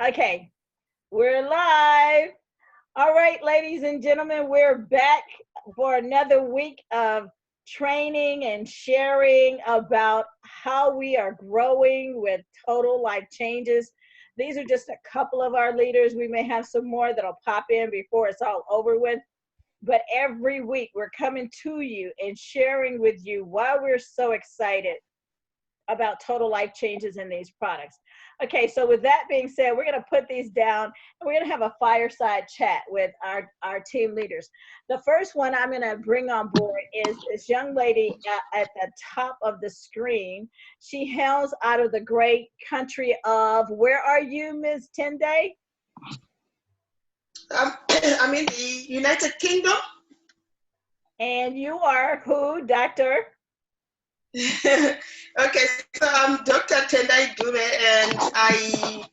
Okay, we're live. All right, ladies and gentlemen, we're back for another week of training and sharing about how we are growing with total life changes. These are just a couple of our leaders. We may have some more that'll pop in before it's all over with. But every week we're coming to you and sharing with you why we're so excited about total life changes in these products. Okay, so with that being said, we're going to put these down and we're going to have a fireside chat with our team leaders. The first one I'm going to bring on board is this young lady at the top of the screen. She hails out of the great country of, where are you, Ms. Tende? I'm in the United Kingdom. And you are who, doctor? Okay, so I'm Dr. Tendai Dube, and I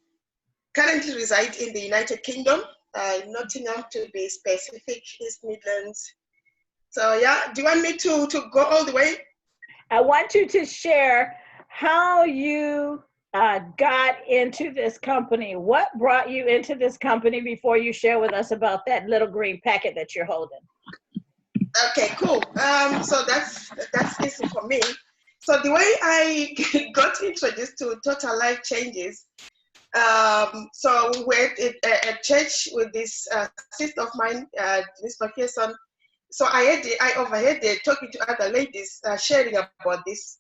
currently reside in the United Kingdom, Nottingham to be specific, East Midlands. So yeah, do you want me to go all the way? I want you to share how you got into this company. What brought you into this company before you share with us about that little green packet that you're holding? Okay, cool. So that's easy for me. So the way I got introduced to Total Life Changes, so we were at church with this sister of mine, Miss McPherson. So I overheard talking to other ladies sharing about this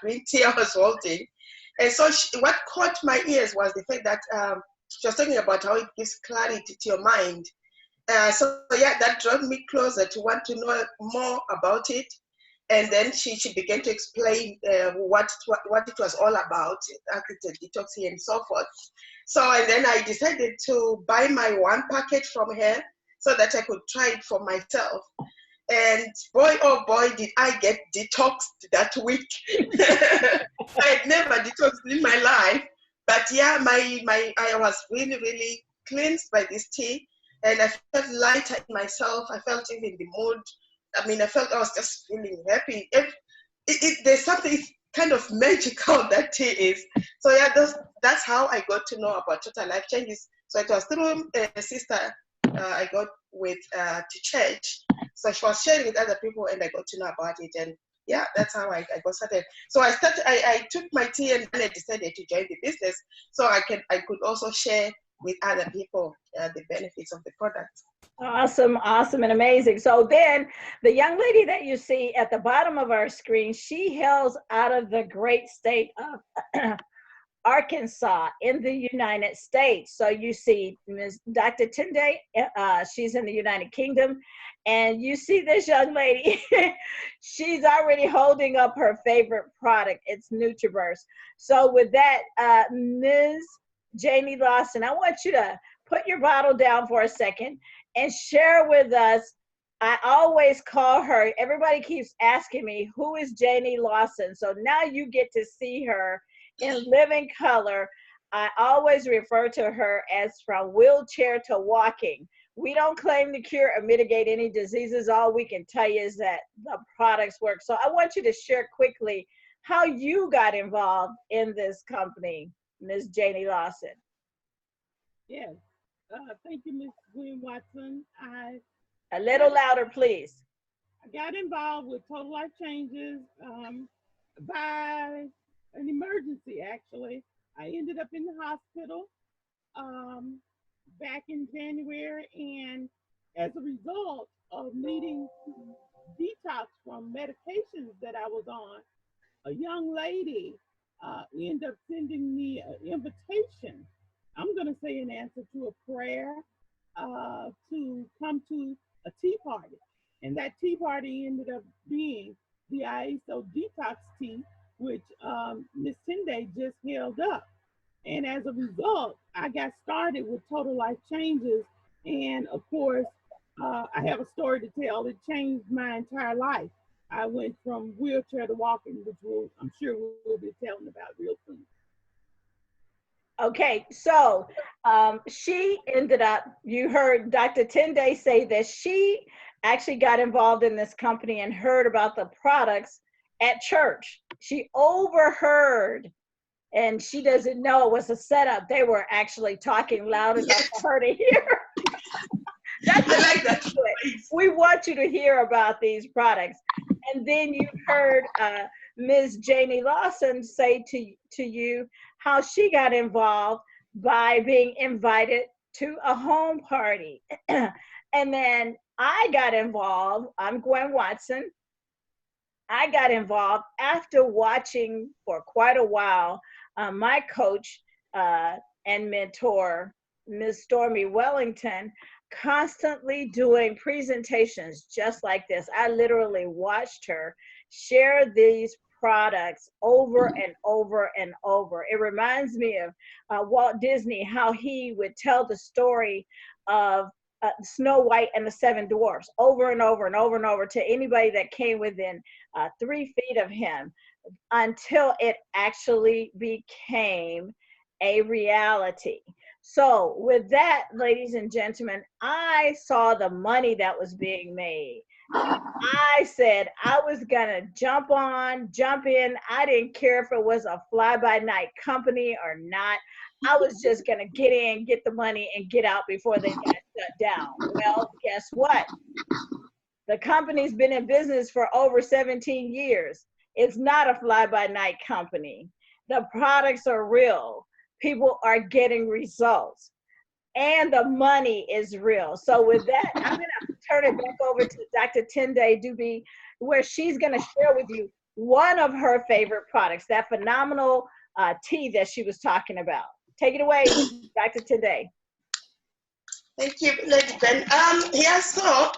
green tea I was holding. And so what caught my ears was the fact that she was talking about how it gives clarity to your mind. So yeah, that drove me closer to want to know more about it. And then she began to explain what it was all about, the detoxing and so forth. So, and then I decided to buy my one packet from her so that I could try it for myself. And boy, oh boy, did I get detoxed that week. I had never detoxed in my life. But yeah, I was really, really cleansed by this tea. And I felt lighter in myself. I felt even the mood. I mean, I felt I was just feeling happy. There's something kind of magical that tea is. So yeah, that's how I got to know about Total Life Changes. So it was through a sister I got with to church. So she was sharing with other people, and I got to know about it. And yeah, that's how I got started. So I took my tea, and then I decided to join the business so I could also share with other people the benefits of the product. Awesome, awesome, and amazing. So then the young lady that you see at the bottom of our screen, she hails out of the great state of Arkansas in the United States. So you see Ms. Dr. Tende, she's in the United Kingdom, and you see this young lady, she's already holding up her favorite product. It's Nutriverse. So with that, Ms. Janie Lawson, I want you to put your bottle down for a second and share with us. I always call her, everybody keeps asking me, who is Janie Lawson? So now you get to see her in living color. I always refer to her as from wheelchair to walking. We don't claim to cure or mitigate any diseases. All we can tell you is that the products work. So I want you to share quickly how you got involved in this company, Ms. Janie Lawson. Yes. Thank you, Ms. William Watson. A little louder, please. I got involved with Total Life Changes by an emergency, actually. I ended up in the hospital um, back in January, and as a result of needing to detox from medications that I was on, a young lady ended up sending me an invitation. I'm going to say an answer to a prayer to come to a tea party. And that tea party ended up being the ISO Detox Tea, which Miss Tende just held up. And as a result, I got started with Total Life Changes. And of course, I have a story to tell. It changed my entire life. I went from wheelchair to walking, which I'm sure we'll be telling about real soon. Okay, so she ended up, you heard Dr. Tende say that she actually got involved in this company and heard about the products at church. She overheard and she doesn't know it was a setup. They were actually talking loud enough Yes, for her to hear. That's I what like that. we want you to hear about these products. And then you heard Ms. Janie Lawson say to you how she got involved by being invited to a home party. And then I got involved. I'm Gwen Watson. I got involved after watching for quite a while my coach and mentor, Ms. Stormy Wellington, constantly doing presentations just like this. I literally watched her share these products over and over and over. It reminds me of Walt Disney, how he would tell the story of Snow White and the Seven Dwarfs over and over and over and over to anybody that came within 3 feet of him, until it actually became a reality. So, with that, ladies and gentlemen, I saw the money that was being made. I said I was gonna jump in. I didn't care if it was a fly-by-night company or not. I was just gonna get in, get the money, and get out before they got shut down. Well, guess what? The company's been in business for over 17 years. It's not a fly-by-night company. The products are real. People are getting results, and the money is real. So with that, I'm going to turn it back over to Dr. Tunde Dube, where she's going to share with you one of her favorite products, that phenomenal tea that she was talking about. Take it away, Dr. Tunde. Thank you, Lady Ben. Yeah, so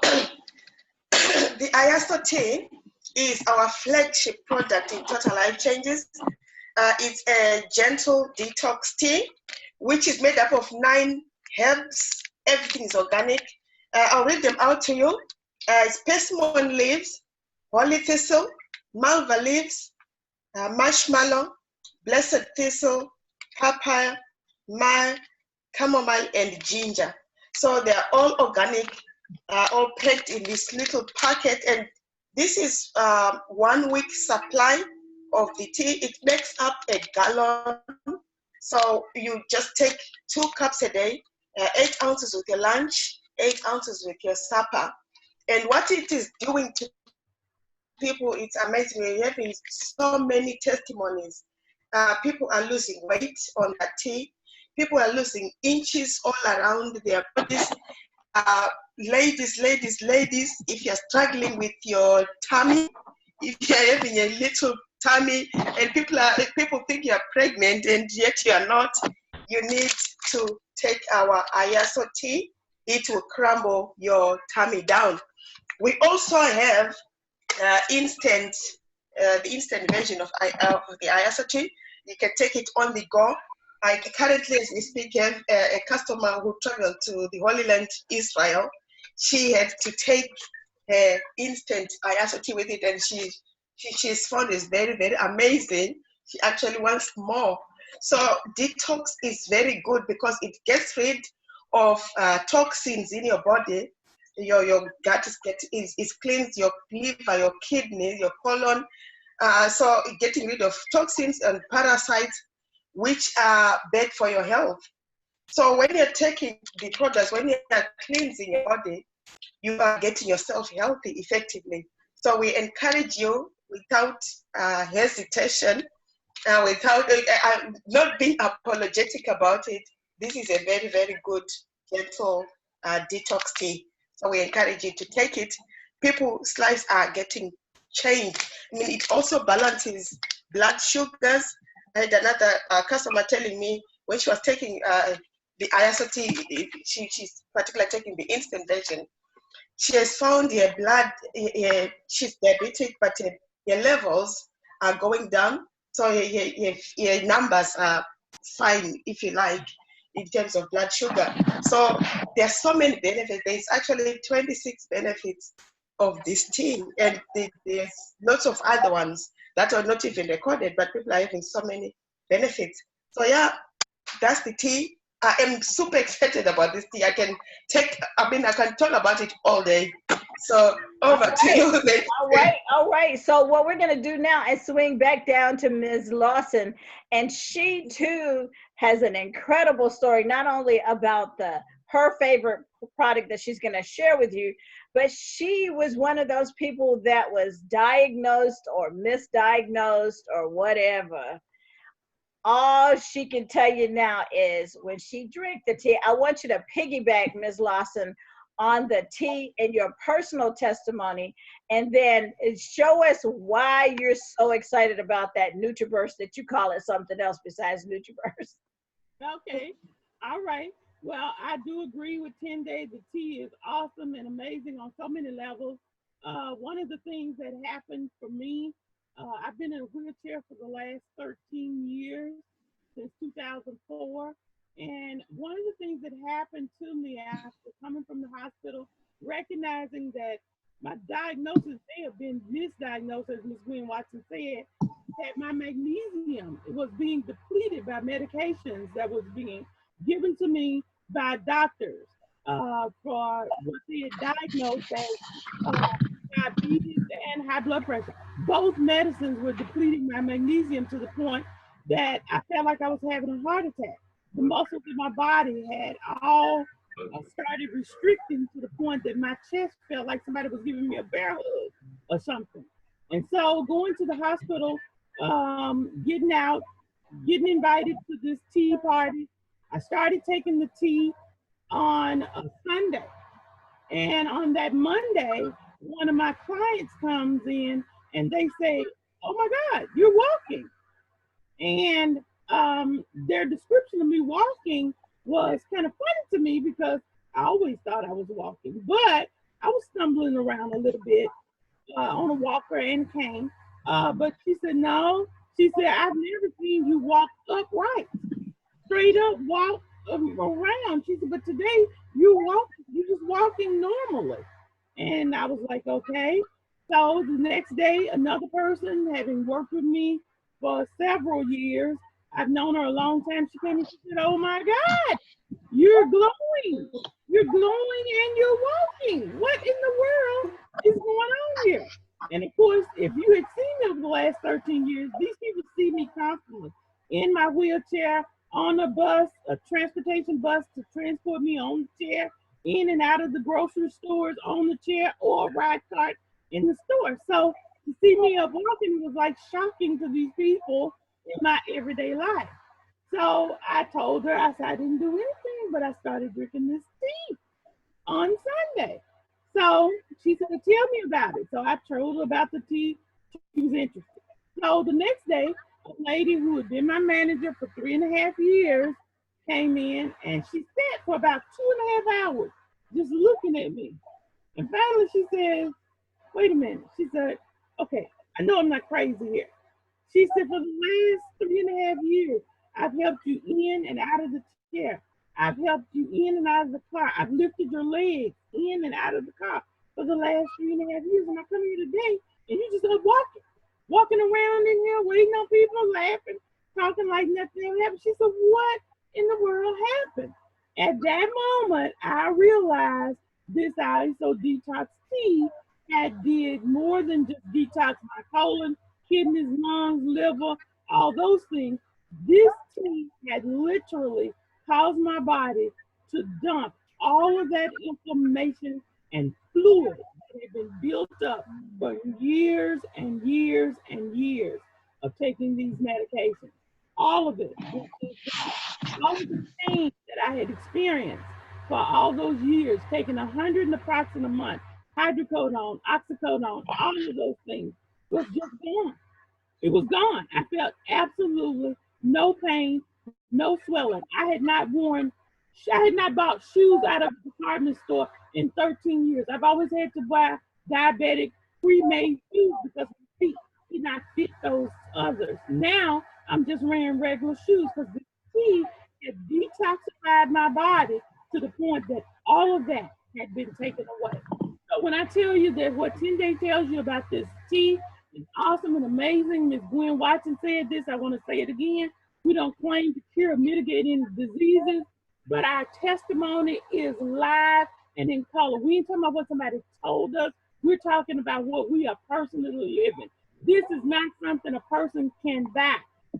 the Ayaso tea is our flagship product in Total Life Changes. It's a gentle detox tea, which is made up of 9 herbs. Everything is organic. I'll read them out to you. It's persimmon leaves, holy thistle, malva leaves, marshmallow, blessed thistle, papaya, myrrh, chamomile, and ginger. So they're all organic, all packed in this little packet. And this is 1 week supply of the tea. It makes up a gallon. So you just take 2 cups a day, 8 ounces with your lunch, 8 ounces with your supper. And what it is doing to people, it's amazing. We're having so many testimonies. People are losing weight on that tea. People are losing inches all around their bodies. Ladies, if you're struggling with your tummy, if you're having a little tummy, and people think you're pregnant and yet you're not, you need to take our Ayaso tea. It will crumble your tummy down. We also have the instant version of the Ayaso tea. You can take it on the go. I currently, as we speak, have a customer who traveled to the Holy Land, Israel. She had to take her instant Ayaso tea with it, and she's found it very, very amazing. She actually wants more. So detox is very good because it gets rid of toxins in your body. Your gut is cleansed, your liver, your kidney, your colon. So getting rid of toxins and parasites, which are bad for your health. So when you're taking the products, when you're cleansing your body, you are getting yourself healthy effectively. So we encourage you without hesitation, without not being apologetic about it. This is a very, very good, gentle detox tea. So we encourage you to take it. People's lives are getting changed. I mean, it also balances blood sugars. I had another customer telling me when she was taking the Ayaso tea, she's particularly taking the instant version. She has found her blood, she's diabetic, but her levels are going down. So her numbers are fine, if you like, in terms of blood sugar. So there are so many benefits. There's actually 26 benefits of this tea, and there's lots of other ones that are not even recorded, but people are having so many benefits. So yeah, that's the tea. I am super excited about this tea. I can talk about it all day. So over to you. All right. So what we're going to do now is swing back down to Ms. Lawson, and she too has an incredible story, not only about her favorite product that she's going to share with you, but she was one of those people that was diagnosed or misdiagnosed or whatever. All she can tell you now is when she drank the tea, I want you to piggyback, Ms. Lawson, on the tea and your personal testimony, and then show us why you're so excited about that NutriBurst that you call it something else besides NutriBurst. Okay, all right. Well, I do agree with 10 Days. The tea is awesome and amazing on so many levels. One of the things that happened for me, I've been in a wheelchair for the last 13 years, since 2004. And one of the things that happened to me after coming from the hospital, recognizing that my diagnosis may have been misdiagnosed, as Ms. Gwen Watson said, that my magnesium was being depleted by medications that was being given to me by doctors for what they had diagnosed as diabetes and high blood pressure. Both medicines were depleting my magnesium to the point that I felt like I was having a heart attack. The muscles in my body had all started restricting to the point that my chest felt like somebody was giving me a bear hug or something. And so going to the hospital, getting out, getting invited to this tea party, I started taking the tea on a Sunday. And on that Monday, one of my clients comes in and they say, "Oh my God, you're walking." And their description of me walking was kind of funny to me because I always thought I was walking, but I was stumbling around a little bit on a walker and cane. But she said, "No." She said, "I've never seen you walk upright, straight up walk around." She said, "But today you're just walking normally." And I was like, okay. So the next day, another person, having worked with me for several years, I've known her a long time. She came and she said, "Oh my God, you're glowing. You're glowing and you're walking. What in the world is going on here?" And of course, if you had seen me over the last 13 years, these people see me constantly in my wheelchair, on a bus, a transportation bus to transport me on the chair, in and out of the grocery stores on the chair, or a ride cart in the store. So to see me up walking was like shocking to these people in my everyday life. So I told her, I said, "I didn't do anything, but I started drinking this tea on Sunday." So she said, "Tell me about it." So I told her about the tea. She was interested. So the next day, a lady who had been my manager for 3.5 years came in, and she sat for about 2.5 hours just looking at me. And finally she said, "Wait a minute." She said, "Okay, I know I'm not crazy here." She said, "For the last 3.5 years, I've helped you in and out of the chair. I've helped you in and out of the car. I've lifted your legs in and out of the car for the last 3.5 years. And I come here today and you just start walking around in here, waiting on people, laughing, talking like nothing ever happened." She said, "What in the world happened?" At that moment, I realized this ISO detox tea had did more than just detox my colon, kidneys, lungs, liver, all those things. This tea had literally caused my body to dump all of that inflammation and fluid that had been built up for years and years and years of taking these medications. All of it. All of the pain that I had experienced for all those years, taking 100 naproxen a month, hydrocodone, oxycodone, all of those things was just gone. It was gone. I felt absolutely no pain, no swelling. I had not bought shoes out of a department store in 13 years. I've always had to buy diabetic pre-made shoes because my feet did not fit those others. Now I'm just wearing regular shoes because the tea had detoxified my body to the point that all of that had been taken away. So when I tell you that what 10 Day tells you about this tea is awesome and amazing, Ms. Gwen Watson said this, I want to say it again. We don't claim to cure or mitigate any diseases, but our testimony is live and in color. We ain't talking about what somebody told us. We're talking about what we are personally living. This is not something a person can buy.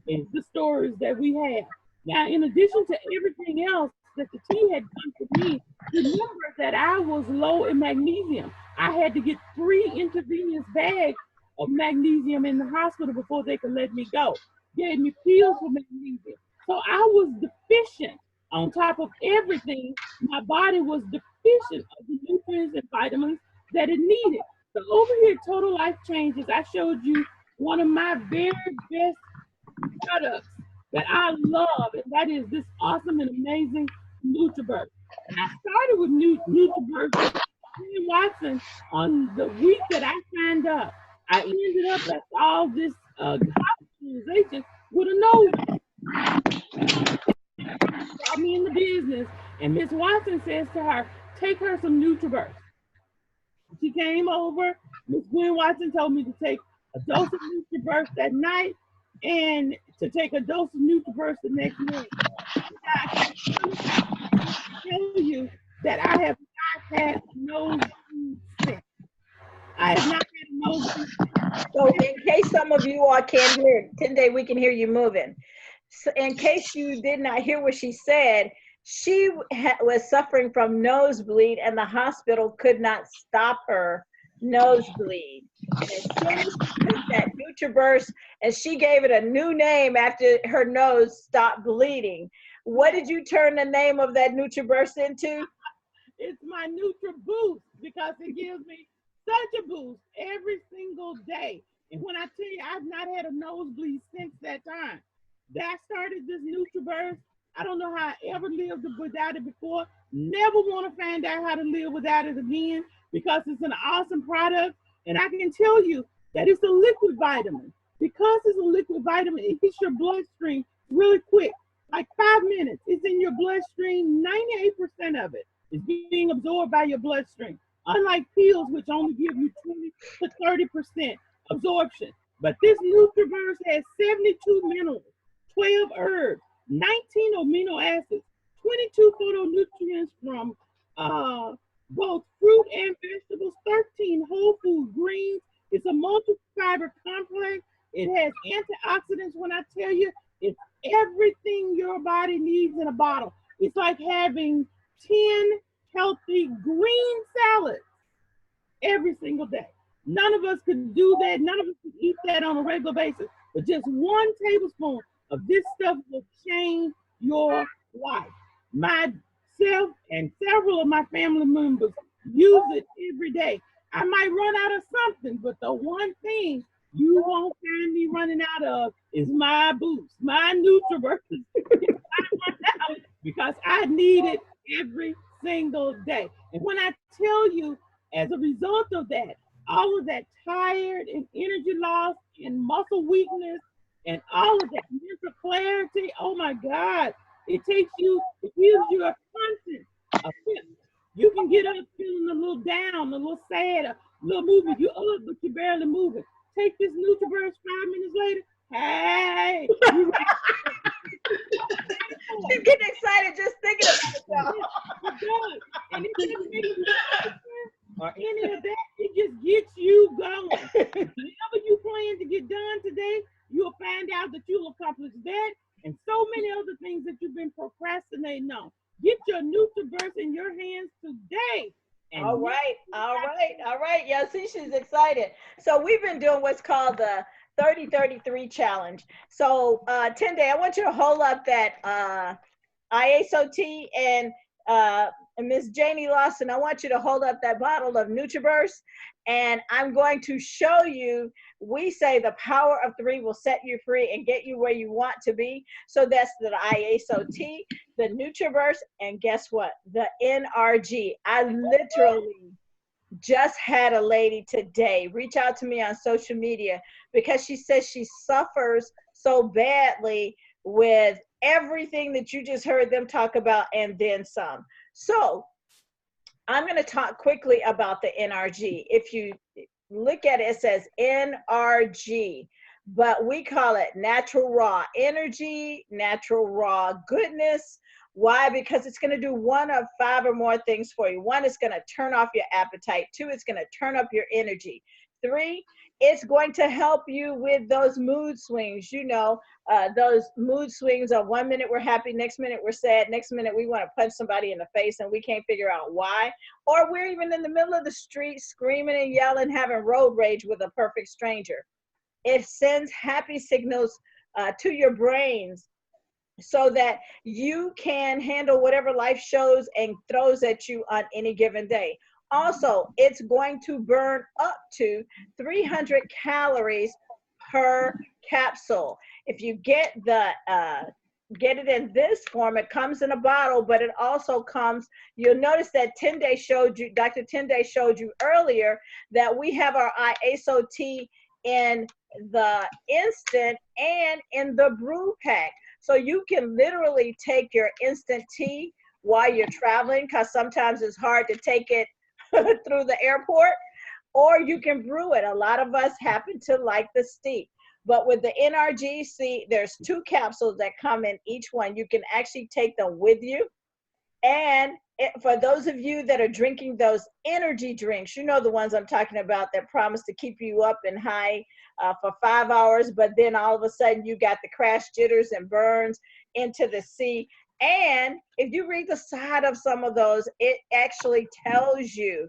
It's the stories that we have. Now, in addition to everything else that the tea had done for me, remember that I was low in magnesium. I had to get 3 intravenous bags of magnesium in the hospital before they could let me go. Gave me pills for magnesium. So I was deficient. On top of everything, my body was deficient of the nutrients and vitamins that it needed. So over here, Total Life Changes, I showed you one of my very best products that I love, and that is this awesome and amazing NutriBurst. And I started with NutriBurst with Ian Watson on the week that I signed up. I ended up at all this hospitalization with a nose. Brought me in the business, and Miss Watson says to her, take her some NutriBurst. She came over. Miss Gwen Watson told me to take a dose of NutriBurst that night and to take a dose of NutriBurst the next morning. I tell you that I have not had a nosebleed since. I have not had a nosebleed. So in case some of you all can't hear, Tunde, we can hear you moving. So in case you did not hear what she said, she was suffering from nosebleed and the hospital could not stop her nosebleed. And as soon as she took that NutriBurst, and she gave it a new name after her nose stopped bleeding. What did you turn the name of that NutriBurst into? It's my NutriBoost because it gives me such a boost every single day. And when I tell you, I've not had a nosebleed since that time. That started this NutriBurst. I don't know how I ever lived without it before. Never want to find out how to live without it again because it's an awesome product. And I can tell you that it's a liquid vitamin. Because it's a liquid vitamin, it hits your bloodstream really quick. Like 5 minutes, it's in your bloodstream. 98% of it is being absorbed by your bloodstream. Unlike pills, which only give you 20 to 30% absorption. But this NutriBurst has 72 minerals, 12 herbs, 19 amino acids, 22 phytonutrients from both fruit and vegetables, 13 whole food greens. It's a multi-fiber complex. It has antioxidants. When I tell you, it's everything your body needs in a bottle. It's like having 10 healthy green salads every single day. None of us could do that. None of us could eat that on a regular basis. But just 1 tablespoon of this stuff will change your life. Myself and several of my family members use it every day. I might run out of something, but the one thing you won't find me running out of is my boost, my NutriBurst. Because I need it every single day. And when I tell you, as a result of that, all of that tired and energy loss and muscle weakness and all of that mental clarity, oh my God, it gives you a constant, a fifth. You can get up feeling a little down, a little sad, a little moving. You're up, but you're barely moving. Take this NutriBurst 5 minutes later. Hey, She's getting excited just thinking about it, y'all. it does. And it doesn't make you or any of that. It just gets you going. Whatever you plan to get done today, you'll find out that you'll accomplish that and so many other things that you've been procrastinating on. Get your NutriBurst in your hands today. All right. Yeah, see, she's excited. So we've been doing what's called the 30-33 challenge. So Tunde, I want you to hold up that IASOT and Miss Janie Lawson, I want you to hold up that bottle of NutriBurst, and I'm going to show you, we say the power of 3 will set you free and get you where you want to be. So that's the IASOT, the NutriBurst, and guess what? The NRG. I literally just had a lady today reach out to me on social media because she says she suffers so badly with everything that you just heard them talk about and then some. So I'm going to talk quickly about the NRG. If you look at it, it says NRG, but we call it natural raw energy, natural raw goodness, Why? Because it's going to do one of 5 or more things for you. 1, it's going to turn off your appetite. 2, it's going to turn up your energy. 3, it's going to help you with those mood swings. You know, those mood swings of 1 minute we're happy, next minute we're sad, next minute we want to punch somebody in the face and we can't figure out why. Or we're even in the middle of the street screaming and yelling, having road rage with a perfect stranger. It sends happy signals to your brains so that you can handle whatever life shows and throws at you on any given day. Also, it's going to burn up to 300 calories per capsule. If you get it in this form, it comes in a bottle, but it also comes, you'll notice that Dr. Tende showed you earlier that we have our IASO tea in the instant and in the brew pack. So you can literally take your instant tea while you're traveling, because sometimes it's hard to take it through the airport, or you can brew it. A lot of us happen to like the steep. But with the NRG, see, there's 2 capsules that come in each one. You can actually take them with you. And for those of you that are drinking those energy drinks, you know the ones I'm talking about that promise to keep you up and high for 5 hours, but then all of a sudden you got the crash, jitters, and burns into the sea. And if you read the side of some of those, it actually tells you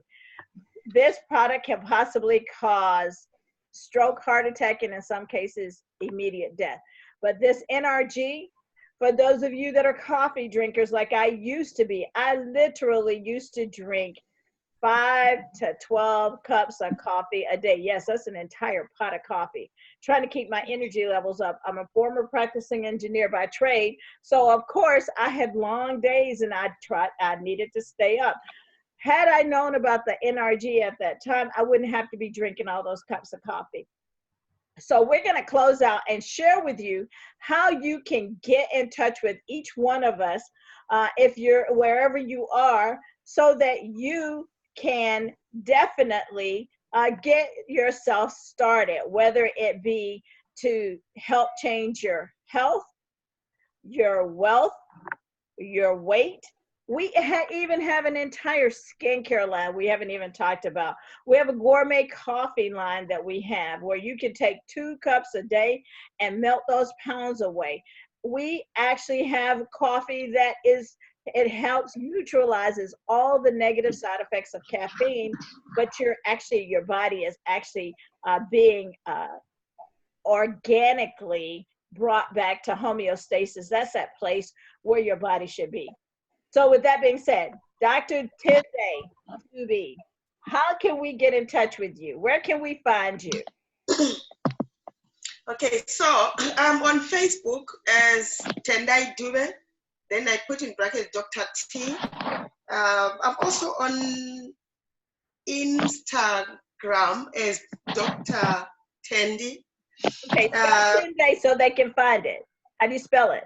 this product can possibly cause stroke, heart attack, and in some cases, immediate death. But this NRG, for those of you that are coffee drinkers like I used to be, I literally used to drink 5 to 12 cups of coffee a day. Yes, that's an entire pot of coffee, trying to keep my energy levels up. I'm a former practicing engineer by trade. So of course I had long days and I needed to stay up. Had I known about the NRG at that time, I wouldn't have to be drinking all those cups of coffee. So we're going to close out and share with you how you can get in touch with each one of us if you're wherever you are, so that you can definitely get yourself started, whether it be to help change your health, your wealth, your weight. We even have an entire skincare line we haven't even talked about. We have a gourmet coffee line that we have where you can take 2 cups a day and melt those pounds away. We actually have coffee that it helps neutralizes all the negative side effects of caffeine, but your body is actually being organically brought back to homeostasis. That's that place where your body should be. So with that being said, Dr. Tende Dube, how can we get in touch with you? Where can we find you? Okay, so I'm on Facebook as Tendai Dube. Then I put in brackets Dr. T. I'm also on Instagram as Dr. Tendi. Okay, Tende so they can find it. How do you spell it?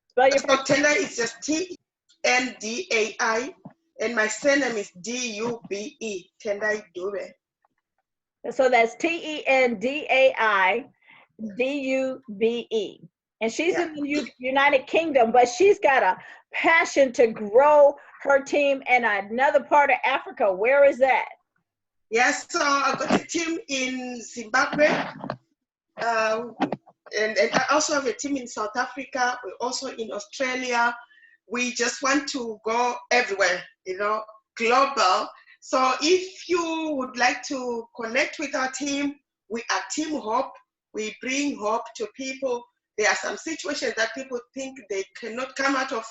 Spell your so Tendai is just Tndai, and my surname is Dube. Tendai Dube. So that's Tendai Dube. And she's in the United Kingdom, but she's got a passion to grow her team in another part of Africa. Where is that? Yes, so I've got a team in Zimbabwe, and I also have a team in South Africa. We're also in Australia. We just want to go everywhere, global. So if you would like to connect with our team, we are Team Hope. We bring hope to people. There are some situations that people think they cannot come out of.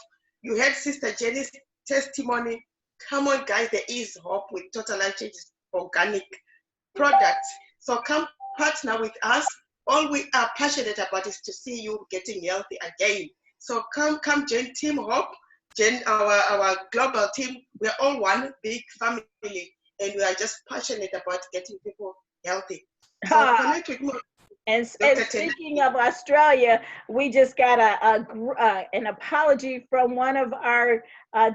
You heard Sister Jenny's testimony. Come on, guys, there is hope with Total Life Changes organic products. So come partner with us. All we are passionate about is to see you getting healthy again. So come join Team Hope, join our global team. We're all one big family, and we are just passionate about getting people healthy. So connect with me. And speaking of Australia, we just got an apology from one of our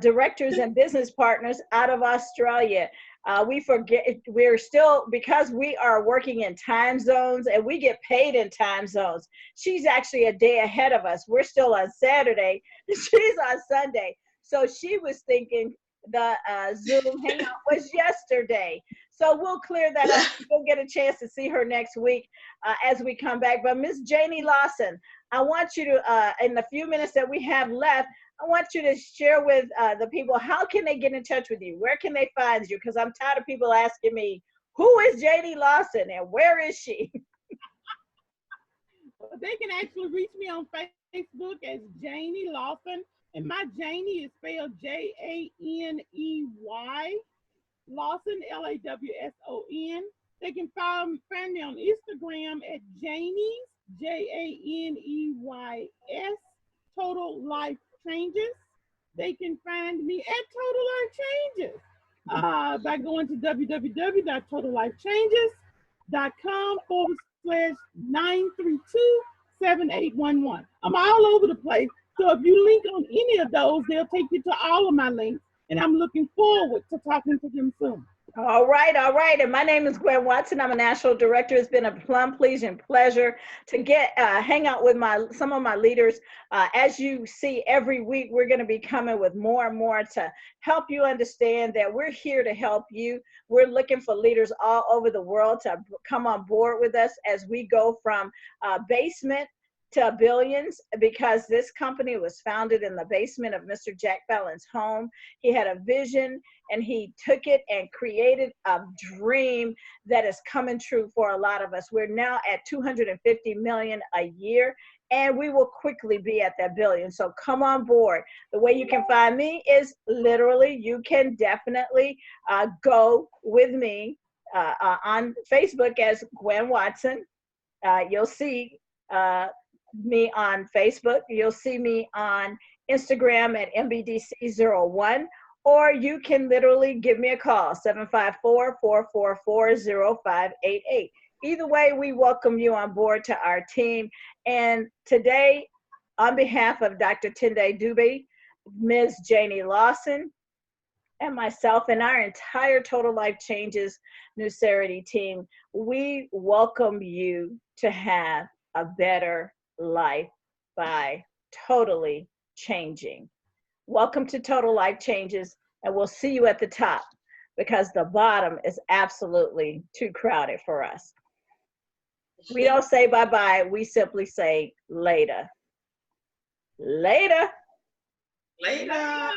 directors and business partners out of Australia. We forget, we're still, because we are working in time zones and we get paid in time zones. She's actually a day ahead of us. We're still on Saturday. She's on Sunday. So she was thinking the Zoom hangout was yesterday. So we'll clear that up. We'll get a chance to see her next week as we come back. But Miss Janie Lawson, I want you to, in the few minutes that we have left, I want you to share with the people, how can they get in touch with you? Where can they find you? Because I'm tired of people asking me, who is Janie Lawson and where is she? They can actually reach me on Facebook as Janie Lawson. And my Janie is spelled Janey, Lawson, Lawson. They can find me on Instagram at Janeys, Janeys, Total Life Changes. They can find me at Total Life Changes by going to www.totallifechanges.com/932-7811. I'm all over the place. So if you link on any of those, they'll take you to all of my links. And I'm looking forward to talking to them soon. All right, all right. And my name is Gwen Watson. I'm a national director. It's been a plum pleasing pleasure to hang out with some of my leaders. As you see, every week we're going to be coming with more and more to help you understand that we're here to help you. We're looking for leaders all over the world to come on board with us as we go from basement to billions, because this company was founded in the basement of Mr. Jack Fallon's home. He had a vision and he took it and created a dream that is coming true for a lot of us. We're now at 250 million a year, and we will quickly be at that billion. So come on board. The way you can find me is literally, you can definitely go with me on Facebook as Gwen Watson. You'll see me on Facebook. You'll see me on Instagram at MBDC01, or you can literally give me a call, 754-444-0588. Either way, we welcome you on board to our team. And today, on behalf of Dr. Tunde Dube, Ms. Janie Lawson, and myself and our entire Total Life Changes Newcerity team, we welcome you to have a better life by totally changing. Welcome to Total Life Changes, and we'll see you at the top, because the bottom is absolutely too crowded for us. We don't say bye-bye, we simply say later. Later. Later.